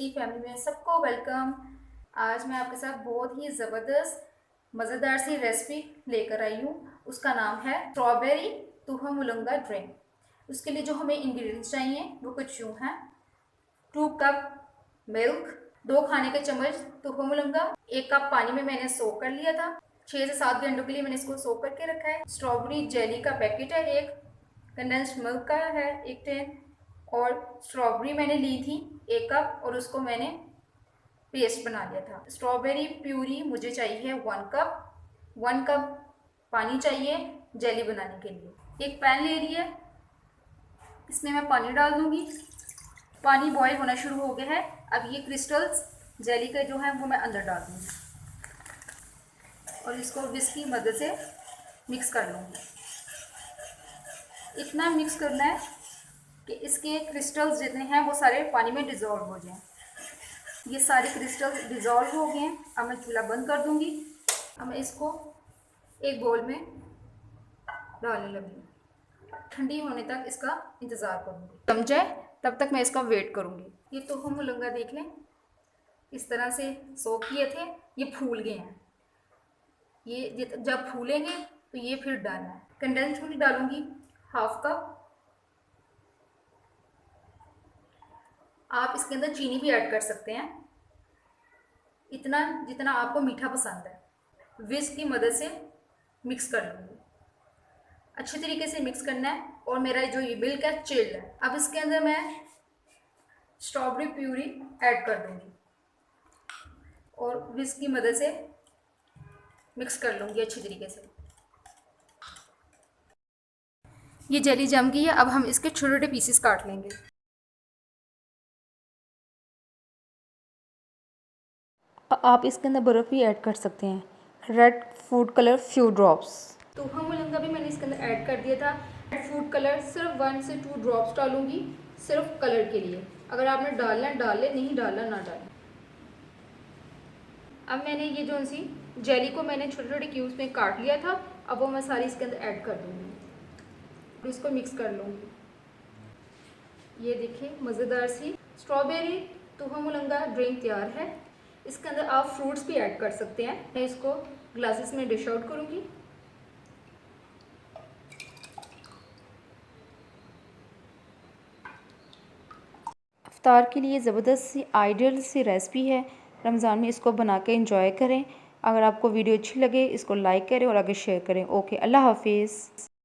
की फैमिली में सबको वेलकम। आज मैं आपके साथ बहुत ही ज़बरदस्त मज़ेदार सी रेसिपी लेकर आई हूँ। उसका नाम है स्ट्रॉबेरी तुहा मुलंगा ड्रिंक। उसके लिए जो हमें इंग्रेडिएंट्स चाहिए वो कुछ यूँ हैं। 2 कप मिल्क, 2 खाने के चम्मच तुहा मुलंगा, 1 कप पानी में मैंने सोक कर लिया था। 6 से 7 घंटों के लिए मैंने इसको सोक करके रखा है। स्ट्रॉबेरी जेली का पैकेट है एक, कंडेंस्ड मिल्क का है 1 टेन, और स्ट्रॉबेरी मैंने ली थी 1 कप और उसको मैंने पेस्ट बना लिया था। स्ट्रॉबेरी प्यूरी मुझे चाहिए 1 कप। 1 कप पानी चाहिए जेली बनाने के लिए। एक पैन ले लिया, इसमें मैं पानी डाल दूंगी। पानी बॉईल होना शुरू हो गया है। अब ये क्रिस्टल्स जेली के जो है वो मैं अंदर डाल दूंगी और इसको विस्क की मदद से मिक्स कर लूँगी। इतना मिक्स करना है कि इसके क्रिस्टल्स जितने हैं वो सारे पानी में डिज़ोल्व हो जाएं। ये सारे क्रिस्टल्स डिज़ोल्व हो गए हैं। अब मैं चूल्हा बंद कर दूंगी। अब मैं इसको एक बोल में डालने लगी। ठंडी होने तक इसका इंतज़ार करूँगी। जम जाए तब तक मैं इसका वेट करूँगी। ये तो हम मुलंगा देख लें, इस तरह से सोक किए थे, ये फूल गए हैं। ये जब फूलेंगे तो ये फिर डालना है। कंडेंस मिल्क डालूंगी 1/2 कप। आप इसके अंदर चीनी भी ऐड कर सकते हैं, इतना जितना आपको मीठा पसंद है। विस्क की मदद से मिक्स कर लूँगी। अच्छे तरीके से मिक्स करना है और मेरा जो ये मिल्क है चिल्ड है। अब इसके अंदर मैं स्ट्रॉबेरी प्यूरी ऐड कर दूँगी और विस्क की मदद से मिक्स कर लूँगी अच्छी तरीके से। ये जेली जम गई है। अब हम इसके छोटे छोटे पीसेस काट लेंगे। आप इसके अंदर बर्फ़ भी ऐड कर सकते हैं, red food colour few drops. तो हम मुलंगा भी मैंने इसके अंदर ऐड कर दिया था। रेड फूड कलर सिर्फ 1 से 2 ड्रॉप्स डालूंगी, सिर्फ कलर के लिए। अगर आपने डालना है डाल ले, नहीं डालना ना डालें। अब मैंने ये जो सी जेली को मैंने छोटे छोटे क्यूब्स में काट लिया था, अब वो मैं सारी इसके अंदर ऐड कर दूँगी और इसको मिक्स कर लूँगी। ये देखिए मज़ेदार सी स्ट्रॉबेरी तुहा मुलंगा ड्रिंक तैयार है। इसके अंदर आप फ्रूट्स भी ऐड कर सकते हैं। मैं इसको ग्लासेस में डिश आउट करूँगी। इफ्तार के लिए ज़बरदस्त सी आइडियल सी रेसिपी है। रमज़ान में इसको बना के इंजॉय करें। अगर आपको वीडियो अच्छी लगे इसको लाइक करें और आगे शेयर करें। ओके, अल्लाह हाफिज़।